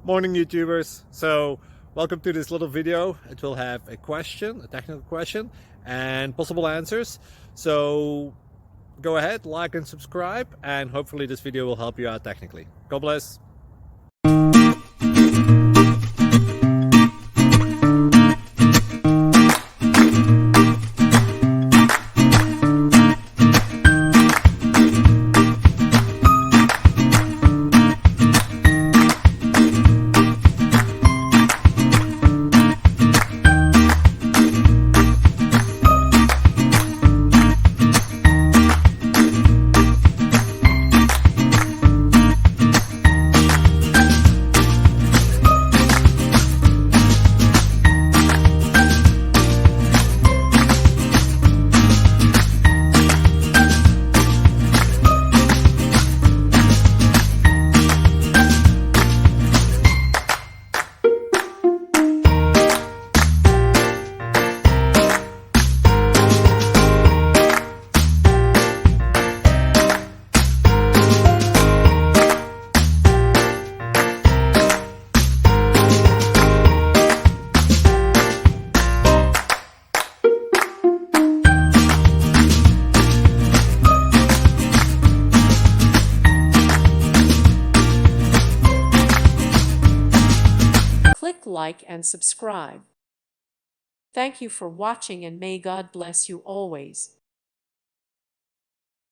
Morning YouTubers. So welcome to this little video. It will have a question, a technical question, and possible answers. So go ahead, like and subscribe, and hopefully this video will help you out technically. God bless. Click like and subscribe. Thank you for watching and may God bless you always.